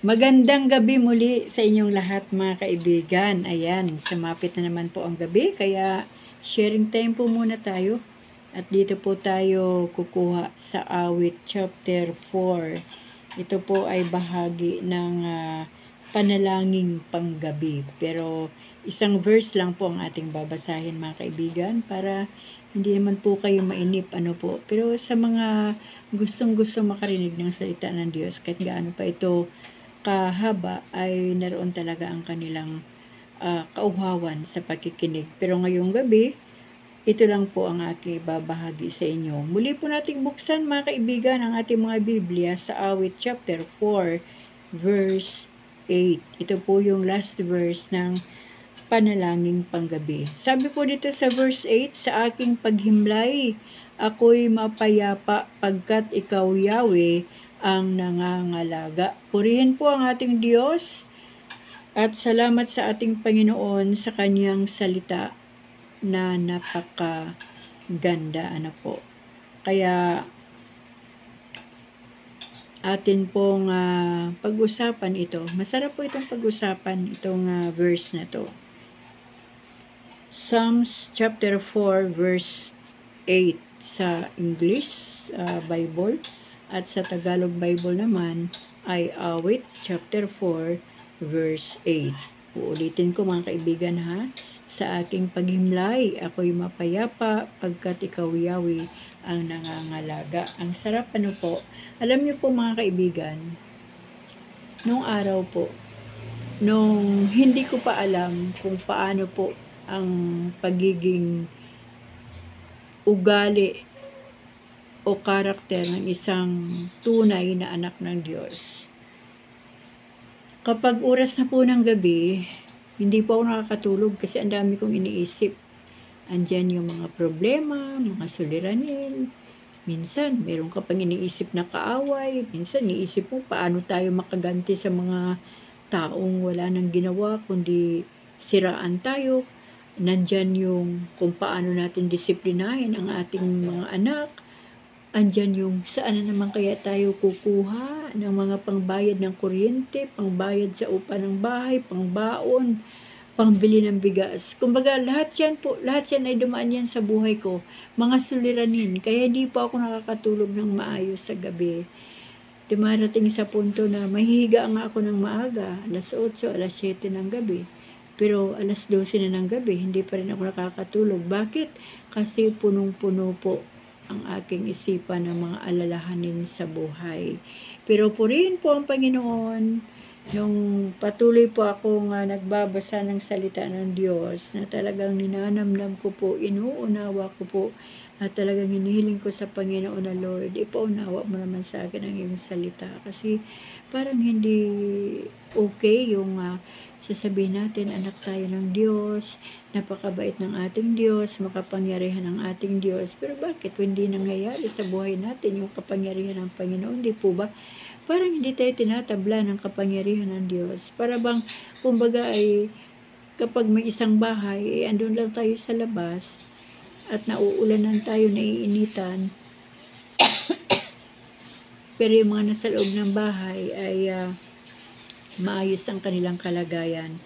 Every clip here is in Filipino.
Magandang gabi muli sa inyong lahat mga kaibigan. Ayan, sumapit na naman po ang gabi kaya sharing time po muna tayo. At dito po tayo kukuha sa awit chapter 4. Ito po ay bahagi ng panalangin panggabi. Pero isang verse lang po ang ating babasahin mga kaibigan para hindi naman po kayo mainip po. Pero sa mga gustong-gusto makarinig ng salita ng Diyos kahit gaano pa ito kahaba ay naroon talaga ang kanilang kauhawan sa pakikinig. Pero ngayong gabi, ito lang po ang aking babahagi sa inyo. Muli po nating buksan mga kaibigan ang ating mga Biblia sa awit chapter 4 verse 8. Ito po yung last verse ng panalangin panggabi. Sabi po dito sa verse 8, sa aking paghimlay, ako'y mapayapa pagkat ikaw, Yahweh, ang nangangalaga. Purihin po ang ating Diyos at salamat sa ating Panginoon sa kanyang salita na napakaganda. Po. Kaya atin pong pag-usapan ito. Masarap po itong pag-usapan, itong verse na to. Psalms chapter 4 verse 8 sa English Bible at sa Tagalog Bible naman ay awit chapter 4 verse 8. Uulitin ko mga kaibigan ha. Sa aking paghimlay, ako'y mapayapa pagkat ikaw, Yahweh, ang nangangalaga. Ang sarap po. Alam niyo po mga kaibigan, nung araw po, nung hindi ko pa alam kung paano po ang pagiging ugali o karakter ng isang tunay na anak ng Diyos. Kapag oras na po ng gabi, hindi po ako nakakatulog kasi ang dami kong iniisip. Andyan yung mga problema, mga suliranin. Minsan, meron ka pang iniisip na kaaway. Minsan, iniisip mo paano tayo makaganti sa mga taong wala nang ginawa, kundi siraan tayo. Nandyan yung kung paano natin disiplinahin ang ating mga anak. Andyan yung saan na naman kaya tayo kukuha ng mga pangbayad ng kuryente, pangbayad sa upa ng bahay, pangbaon, pangbili ng bigas. Kumbaga, lahat yan ay dumaan yan sa buhay ko. Mga suliranin, kaya di pa ako nakakatulog ng maayos sa gabi. Dumarating sa punto na mahihiga nga ako ng maaga, alas 8, alas 7 ng gabi. Pero alas 12 na ng gabi, hindi pa rin ako nakakatulog. Bakit? Kasi punong-puno po ang aking isipan ng mga alalahanin sa buhay. Pero purihin po ang Panginoon nung patuloy po akong nagbabasa ng salita ng Diyos na talagang ninanamnam ko po, inuunawa ko po at talagang hinihiling ko sa Panginoon na Lord, ipaunawa mo naman sa akin ang iyong salita kasi parang hindi okay yung sasabihin natin, anak tayo ng Diyos, napakabait ng ating Diyos, makapangyarihan ng ating Diyos. Pero bakit hindi nangyayari sa buhay natin yung kapangyarihan ng Panginoon? Di po ba? Parang hindi tayo tinatabla ng kapangyarihan ng Diyos. Para bang, kumbaga ay, kapag may isang bahay, andun lang tayo sa labas, at nauulanan tayo, naiinitan, pero yung mga nasa loob ng bahay ay maayos ang kanilang kalagayan.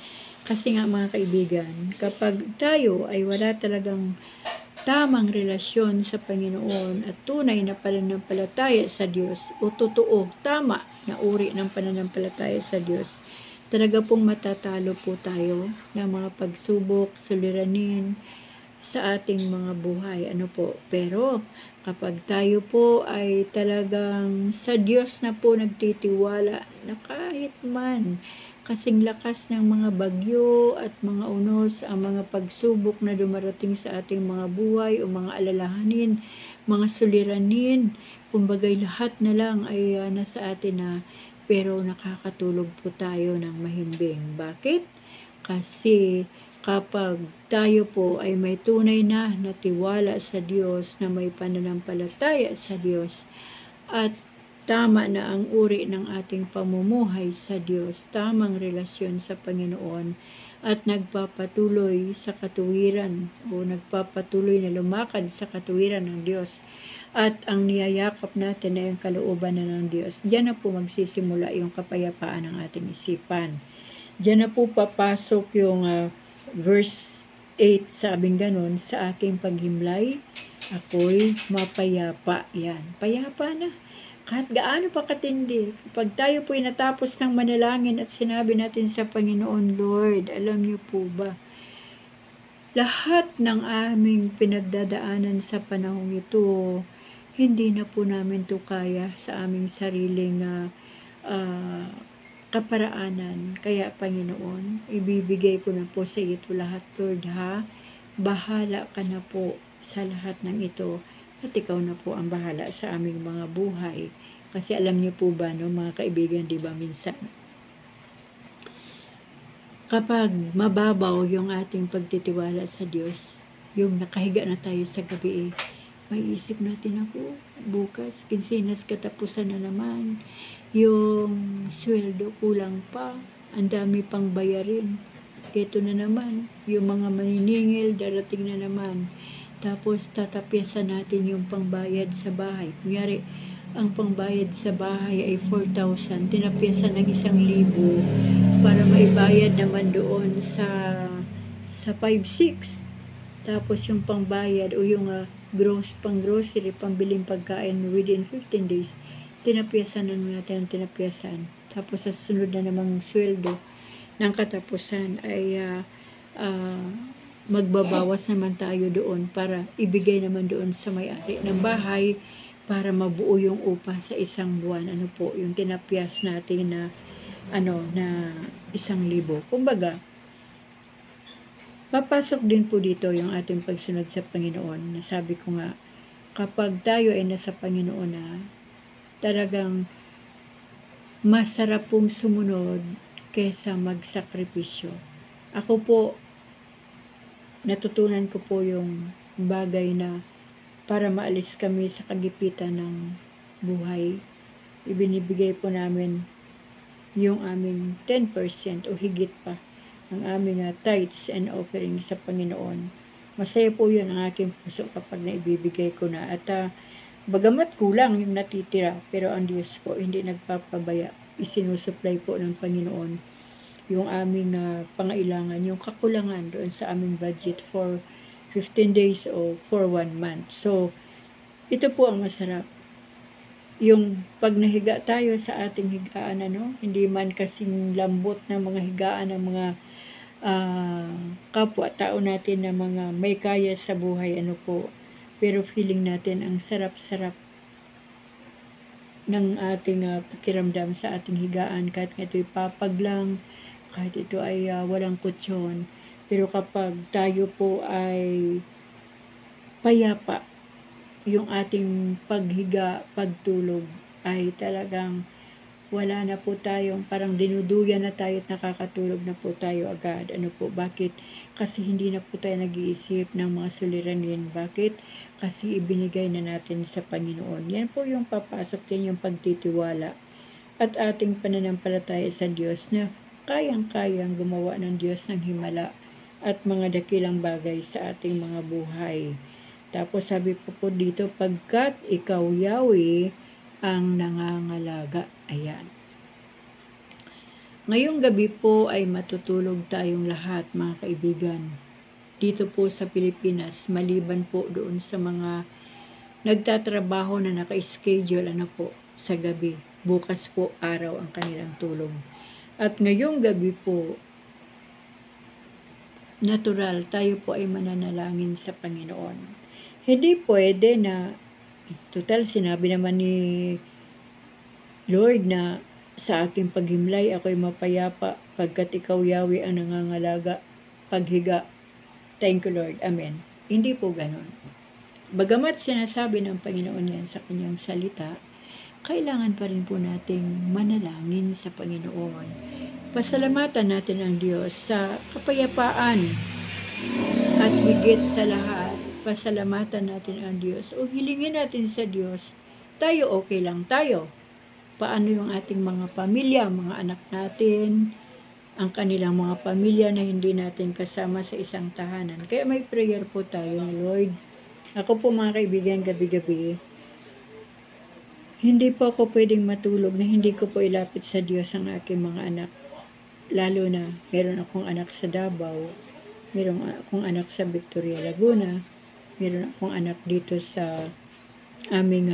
Kasi nga mga kaibigan, kapag tayo ay wala talagang tamang relasyon sa Panginoon at tunay na pananampalataya sa Diyos o totoo, tama na uri ng pananampalataya sa Diyos, talaga pong matatalo po tayo ng mga pagsubok, suliranin sa ating mga buhay. Pero kapag tayo po ay talagang sa Diyos na po nagtitiwala na kahit man kasing lakas ng mga bagyo at mga unos ang mga pagsubok na dumarating sa ating mga buhay o mga alalahanin, mga suliranin, kumbagay lahat na lang ay nasa atin na pero nakakatulog po tayo ng mahimbing. Bakit? Kasi kapag tayo po ay may tunay na natiwala sa Diyos, na may pananampalataya sa Diyos, at tama na ang uri ng ating pamumuhay sa Diyos, tamang relasyon sa Panginoon, at nagpapatuloy sa katuwiran o nagpapatuloy na lumakad sa katuwiran ng Diyos, at ang niyayakap natin ay ang kalooban na ng Diyos. Diyan na po magsisimula yung kapayapaan ng ating isipan. Diyan na po papasok yung verse 8, sabing ganun, sa aking paghimlay, ako'y mapayapa. Yan, payapa na. Kahit gaano pa katindi, kapag tayo po'y natapos ng manalangin at sinabi natin sa Panginoon, Lord, alam niyo po ba, lahat ng aming pinagdadaanan sa panahong ito, hindi na po namin to kaya sa aming sariling kaparaanan. Kaya Panginoon, ibibigay ko na po sa iyo lahat, Lord, ha? Bahala ka na po sa lahat ng ito. At ikaw na po ang bahala sa aming mga buhay. Kasi alam niyo po ba, no, mga kaibigan, di ba minsan, kapag mababaw yung ating pagtitiwala sa Diyos, yung nakahiga na tayo sa gabi, may isip natin, ako, bukas, kinsinas katapusan na naman, yung sweldo kulang pa, ang dami pang bayarin, ito na naman, yung mga maniningil, darating na naman. Tapos tatapyasan natin yung pangbayad sa bahay. Kunyari, ang pangbayad sa bahay ay 4,000, tinapyasan ng 1,000 para maibayad naman doon sa 5-6. Tapos yung pangbayad o yung pang-grocery, pambiling pagkain within 15 days, tinapyasan na natin ang tinapyasan. Tapos sa sunod na namang sweldo ng katapusan ay magbabawas naman tayo doon para ibigay naman doon sa may-ari ng bahay para mabuo yung upa sa isang buwan. Ano po, yung tinapyas natin na na 1,000. Kumbaga, papasok din po dito yung ating pagsunod sa Panginoon. Nasabi ko nga, kapag tayo ay nasa Panginoon na, talagang masarap pong sumunod kaysa magsakripisyo. Ako po, natutunan ko po yung bagay na para maalis kami sa kagipitan ng buhay, ibinibigay po namin yung aming 10% o higit pa ang aming tithes and offering sa Panginoon. Masaya po yun ang aking puso kapag naibibigay ko na. At bagamat kulang yung natitira, pero ang Diyos po hindi nagpapabaya. Isinusupply po ng Panginoon yung aming pangailangan, yung kakulangan doon sa aming budget for 15 days o for 1 month. So, ito po ang masarap. Yung pag nahiga tayo sa ating higaan, hindi man kasing lambot ng mga higaan ng mga kapwa-tao natin na mga may kaya sa buhay, pero feeling natin ang sarap-sarap ng ating pakiramdam sa ating higaan, kahit ito'y papag lang, kahit ito ay walang kutsyon. Pero kapag tayo po ay payapa, yung ating paghiga, pagtulog, ay talagang wala na po tayong, parang dinuduyan na tayo at nakakatulog na po tayo agad. Bakit? Kasi hindi na po tayo nag-iisip ng mga suliranin. Bakit? Kasi ibinigay na natin sa Panginoon. Yan po yung papasok din yung pagtitiwala at ating pananampalataya sa Diyos na kayang-kayang gumawa ng Diyos ng himala at mga dakilang bagay sa ating mga buhay. Tapos sabi po dito, pagkat ikaw, Yahweh, ang nangangalaga. Ayan. Ngayong gabi po ay matutulog tayong lahat, mga kaibigan. Dito po sa Pilipinas, maliban po doon sa mga nagtatrabaho na naka-schedule sa gabi. Bukas po araw ang kanilang tulog. At ngayong gabi po, natural, tayo po ay mananalangin sa Panginoon. Hindi pwede na, total, sinabi naman ni Lord na sa aking paghimlay ako'y mapayapa pagkat ikaw, Yahweh, ang nangangalaga, paghiga. Thank you, Lord. Amen. Hindi po ganon. Bagamat sinasabi ng Panginoon yan sa kanyang salita, kailangan pa rin po nating manalangin sa Panginoon. Pasalamatan natin ang Diyos sa kapayapaan at higit sa lahat, pasalamatan natin ang Diyos o hilingin natin sa Diyos, tayo okay lang tayo. paano yung ating mga pamilya, mga anak natin, ang kanilang mga pamilya na hindi natin kasama sa isang tahanan. Kaya may prayer po tayo na Lord. Ako po mga kaibigan, gabi-gabi, hindi po ako pwedeng matulog na hindi ko po ilapit sa Diyos ang aking mga anak. Lalo na meron akong anak sa Davao, meron akong anak sa Victoria, Laguna, meron akong anak dito sa aming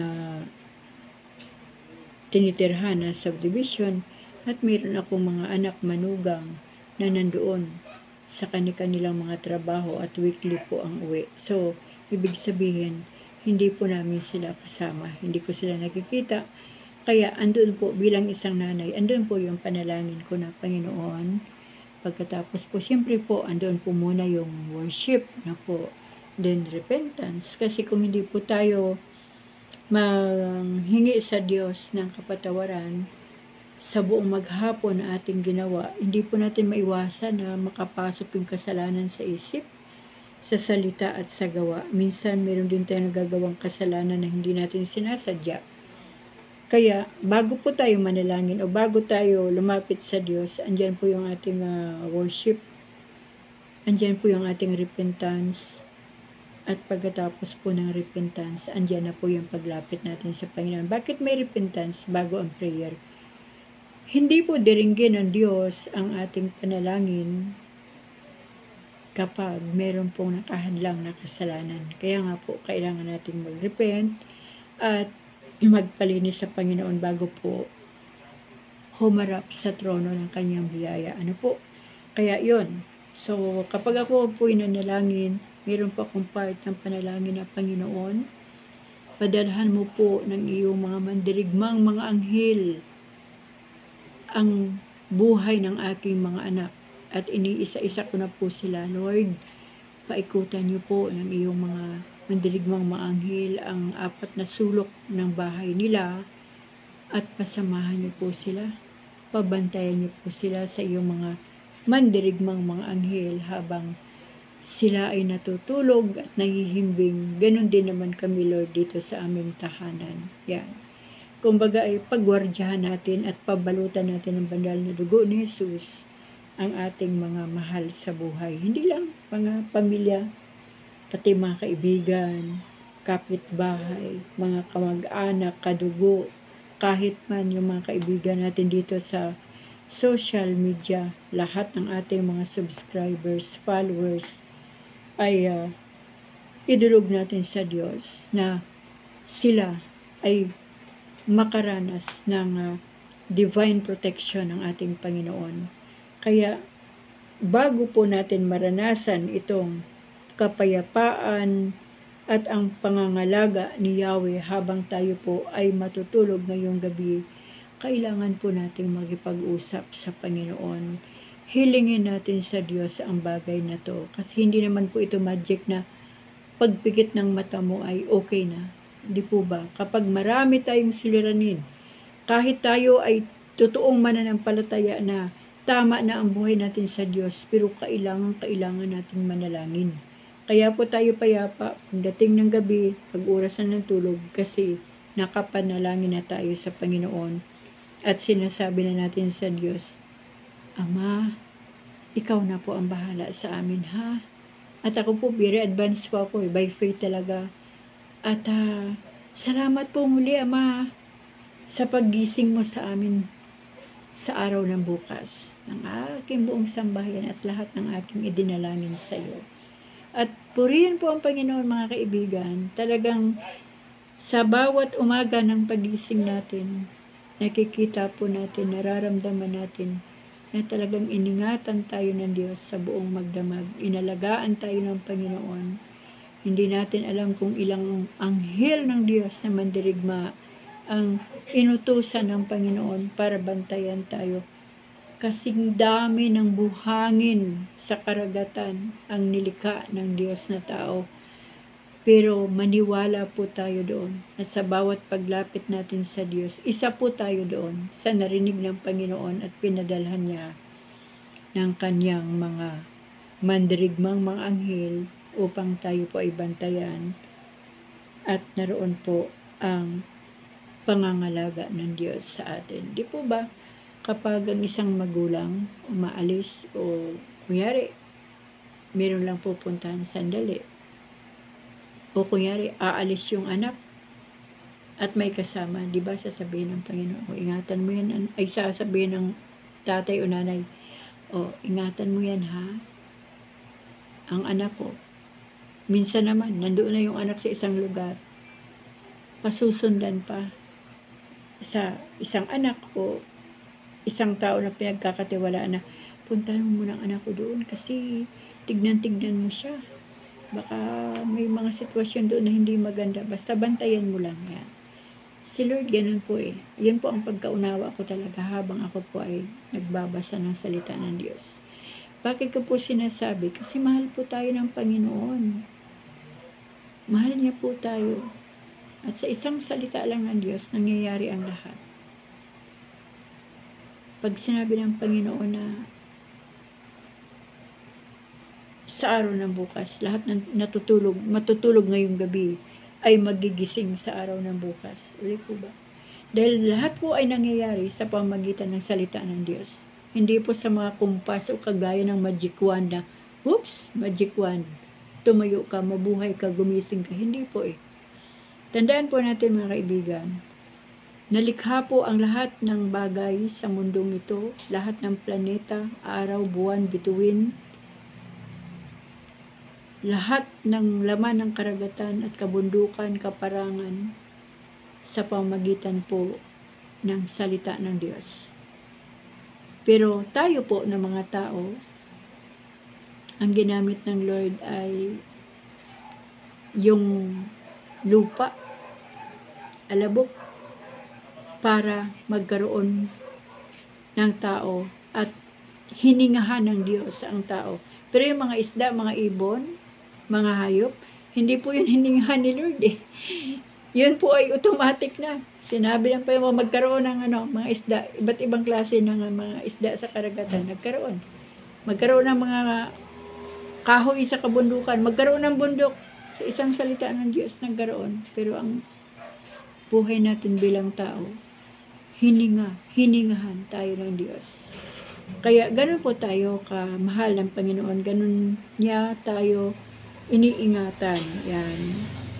tinitirhan na subdivision, at meron akong mga anak manugang na nandoon sa kanilang mga trabaho at weekly po ang uwi. So, ibig sabihin, hindi po namin sila kasama, hindi ko sila nakikita. Kaya andun po bilang isang nanay, andun po yung panalangin ko na Panginoon. Pagkatapos po, siyempre po, andun po muna yung worship na po, then repentance. Kasi kung hindi po tayo manghingi sa Diyos ng kapatawaran sa buong maghapon na ating ginawa, hindi po natin maiwasan na makapasok yung kasalanan sa isip, sa salita at sa gawa. Minsan meron din tayong nagagawang kasalanan na hindi natin sinasadya. Kaya bago po tayo manalangin o bago tayo lumapit sa Diyos, andyan po yung ating worship, andyan po yung ating repentance, at pagkatapos po ng repentance, andyan na po yung paglapit natin sa Panginoon. Bakit may repentance bago ang prayer? Hindi po diringgin ng Diyos ang ating panalangin kapag meron pong nakahadlang na kasalanan. Kaya nga po, kailangan natin mag-repent at magpalinis sa Panginoon bago po humarap sa trono ng kanyang biyaya. Ano po? Kaya yon. So, kapag ako po nanalangin, meron pa akong part ng panalangin na Panginoon, padalhan mo po ng iyong mga mandirigmang mga anghel ang buhay ng aking mga anak, at iniisa-isa ko na po sila. Lord, paikutan niyo po ng iyong mga mandirigmang mga anghel ang 4 na sulok ng bahay nila, at pasamahan niyo po sila. Pabantayan niyo po sila sa iyong mga mandirigmang mga anghel habang sila ay natutulog at nahihimbing. Ganon din naman kami, Lord, dito sa aming tahanan. Yan. Kumbaga ay pagwardyahan natin at pabalutan natin ng banal na dugo ni Jesus ang ating mga mahal sa buhay. Hindi lang mga pamilya, pati mga kaibigan, kapitbahay, mga kamag-anak, kadugo, kahit man yung mga kaibigan natin dito sa social media, lahat ng ating mga subscribers, followers, ay idulog natin sa Diyos na sila ay makaranas ng divine protection ng ating Panginoon. Kaya bago po natin maranasan itong kapayapaan at ang pangangalaga ni Yahweh habang tayo po ay matutulog ngayong gabi, kailangan po nating makipag-usap sa Panginoon. Hilingin natin sa Diyos ang bagay na to. Kasi hindi naman po ito magic na pagpikit ng mata mo ay okay na. Di po ba? Kapag marami tayong suliranin, kahit tayo ay totoong mananampalataya na tama na ang buhay natin sa Diyos, pero kailangan nating manalangin. Kaya po tayo payapa pagdating ng gabi, pag orasan ng tulog, kasi nakapanalangin na tayo sa Panginoon at sinasabi na natin sa Diyos, Ama, ikaw na po ang bahala sa amin, ha? At ako po, very advanced po ako, by faith talaga. At salamat po muli, Ama, sa paggising mo sa amin sa araw ng bukas, ng aking buong sambahayan at lahat ng aking idinalangin sa iyo. At purihin po ang Panginoon, mga kaibigan. Talagang sa bawat umaga ng pagising natin, nakikita po natin, nararamdaman natin na talagang iningatan tayo ng Diyos sa buong magdamag. Inalagaan tayo ng Panginoon. Hindi natin alam kung ilang anghel ng Diyos na mandirigma ang inutusan ng Panginoon para bantayan tayo. Kasing dami ng buhangin sa karagatan ang nilikha ng Diyos na tao. Pero maniwala po tayo doon na sa bawat paglapit natin sa Diyos, isa po tayo doon sa narinig ng Panginoon at pinadalhan niya ng kanyang mga mandirigmang mga anghel upang tayo po ay bantayan. At naroon po ang pangangalaga ng Diyos sa atin. Di po ba? Kapag ang isang magulang umaalis o kunyari, meron lang pupuntahan sandali. O kunyari, aalis yung anak at may kasama, di ba sasabihin ng Panginoon, o ingatan mo yan, ay sasabihin ng tatay o nanay, o ingatan mo yan ha, ang anak ko. Minsan naman, nandoon na yung anak sa isang lugar, pasusundan pa sa isang anak o isang tao na pinagkakatiwalaan na, puntahan mo muna ang anak ko doon kasi tignan-tignan mo siya. Baka may mga sitwasyon doon na hindi maganda. Basta bantayan mo lang yan. Si Lord, ganun po eh. Yan po ang pagkaunawa ko talaga habang ako po ay nagbabasa ng salita ng Diyos. Bakit ko po sinasabi? Kasi mahal po tayo ng Panginoon. Mahal niya po tayo. At sa isang salita lang ng Diyos, nangyayari ang lahat. Pag sinabi ng Panginoon na sa araw ng bukas, lahat ng matutulog ngayong gabi ay magigising sa araw ng bukas. Ulit po ba? Dahil lahat po ay nangyayari sa pamagitan ng salita ng Diyos. Hindi po sa mga kumpas o kagaya ng magic wand na, oops, magic wand. Tumayo ka, mabuhay ka, gumising ka. Hindi po eh. Tandaan po natin mga kaibigan, nalikha po ang lahat ng bagay sa mundong ito, lahat ng planeta, araw, buwan, bituin, lahat ng laman ng karagatan at kabundukan, kaparangan sa pamagitan po ng salita ng Diyos. Pero tayo po na mga tao, ang ginamit ng Lord ay yung lupa, alabok, para magkaroon ng tao at hiningahan ng Diyos ang tao. Pero yung mga isda, mga ibon, mga hayop, hindi po yun hiningahan ni Lord eh. Yun po ay automatic na. Sinabi lang pa yung magkaroon ng mga isda, iba't ibang klase ng mga isda sa karagatan, nagkaroon. Magkaroon ng mga kahoy sa kabundukan, magkaroon ng bundok, sa isang salita ng Diyos nagkaroon. Pero ang buhay natin bilang tao, hiningahan tayo ng Diyos. Kaya ganun po tayo kamahal ng Panginoon, ganun niya tayo iniingatan. Yan.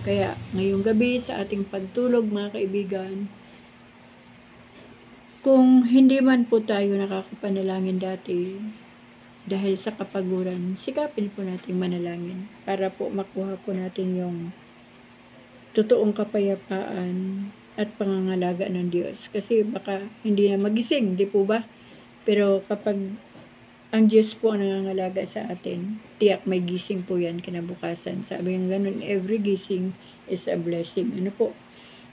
Kaya ngayong gabi sa ating pagtulog mga kaibigan, kung hindi man po tayo nakakapanalangin dati, dahil sa kapaguran, sikapin po natin manalangin para po makuha po natin yung totoong kapayapaan at pangangalaga ng Diyos. Kasi baka hindi na magising, di po ba? Pero kapag ang Diyos po ang nangangalaga sa atin, tiyak may gising po yan kinabukasan. Sabi ng ganun, every gising is a blessing. Ano po?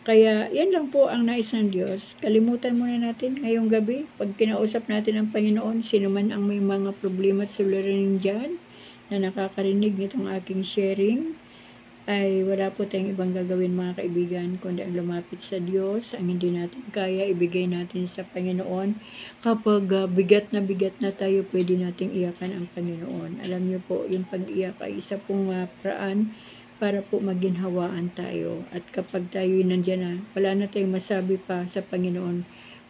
Kaya yan lang po ang nais ng Diyos. Kalimutan muna natin ngayong gabi. Pag kinausap natin ang Panginoon, sino man ang may mga problema at suliranin dyan na nakakarinig nitong aking sharing, ay wala po tayong ibang gagawin mga kaibigan, kundi ang lumapit sa Diyos. Ang hindi natin kaya, ibigay natin sa Panginoon. Kapag bigat na tayo, pwede nating iyakan ang Panginoon. Alam niyo po, yung pag-iyak ay isa pong paraan para po maginhawaan tayo. At kapag tayo nandyan na, wala na tayong masabi pa sa Panginoon,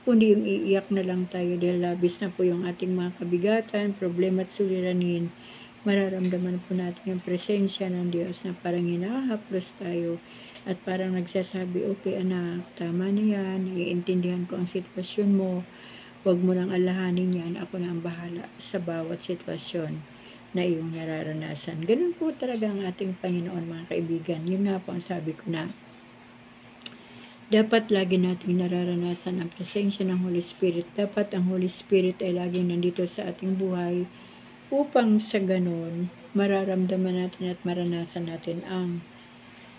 kundi yung iiyak na lang tayo dahil labis na po yung ating mga kabigatan, problema at suliranin. Mararamdaman po natin yung presensya ng Diyos na parang hinahaplos tayo at parang nagsasabi, okay anak, tama na yan, naiintindihan ko ang sitwasyon mo, huwag mo nang alahanin yan, ako na ang bahala sa bawat sitwasyon na iyong nararanasan. Ganun po talaga ang ating Panginoon mga kaibigan. Yun nga po ang sabi ko na dapat lagi nating nararanasan ang presensya ng Holy Spirit. Dapat ang Holy Spirit ay laging nandito sa ating buhay upang sa ganun mararamdaman natin at maranasan natin ang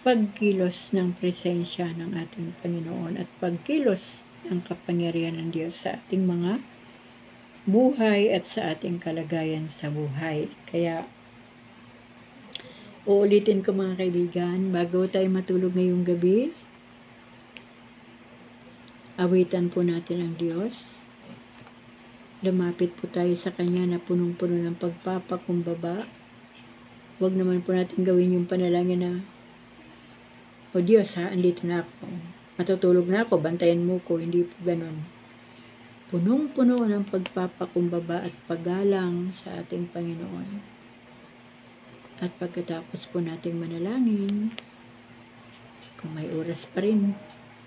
pagkilos ng presensya ng ating Panginoon at pagkilos ng kapangyarihan ng Diyos sa ating mga buhay at sa ating kalagayan sa buhay. Kaya, uulitin ko mga kaibigan, bago tayo matulog ngayong gabi, awitan po natin ang Diyos. Lumapit po tayo sa Kanya na punong-puno ng pagpapakumbaba. Huwag naman po natin gawin yung panalangin na, o Diyos ha, andito na ako. matutulog na ako, bantayan mo ko. Hindi po ganun. Punong-puno ng pagpapakumbaba at paggalang sa ating Panginoon. At pagkatapos po nating manalangin, kung may oras pa rin,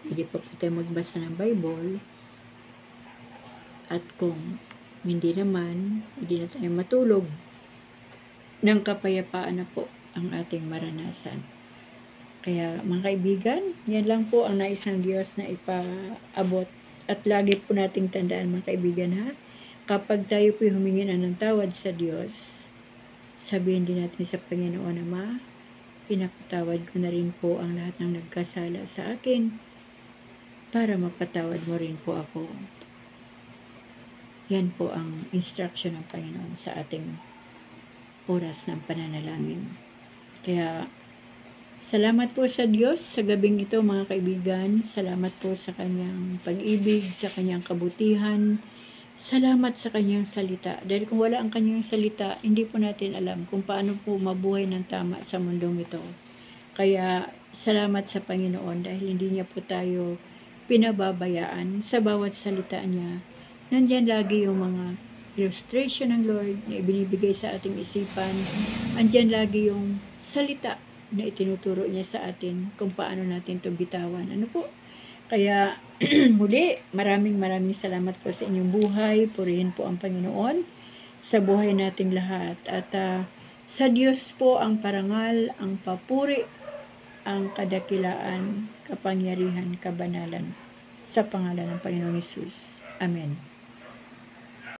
pwede pa po tayo magbasa ng Bible. At kung hindi naman, hindi na tayo matulog, ng kapayapaan na po ang ating maranasan. Kaya mga kaibigan, yan lang po ang nais ng Diyos na ipaabot. At lagi po nating tandaan mga kaibigan ha, kapag tayo po humingi na ng tawad sa Diyos, sabihin din natin sa Panginoon, Ama, pinapatawad ko na rin po ang lahat ng nagkasala sa akin para mapatawad mo rin po ako. Yan po ang instruction ng Panginoon sa ating oras ng pananalangin. Kaya, salamat po sa Diyos sa gabing ito mga kaibigan. Salamat po sa kanyang pag-ibig, sa kanyang kabutihan. Salamat sa kanyang salita. Dahil kung wala ang kanyang salita, hindi po natin alam kung paano po mabuhay ng tama sa mundong ito. Kaya salamat sa Panginoon dahil hindi niya po tayo pinababayaan sa bawat salita niya. Nandyan lagi yung mga illustration ng Lord na ibinibigay sa ating isipan. Andyan lagi yung salita na itinuturo niya sa atin kung paano natin ito bitawan. Ano po? Kaya muli, maraming salamat po sa inyong buhay. Purihin po ang Panginoon sa buhay nating lahat. At sa Diyos po ang parangal, ang papuri, ang kadakilaan, kapangyarihan, kabanalan sa pangalan ng Panginoong Hesus. Amen.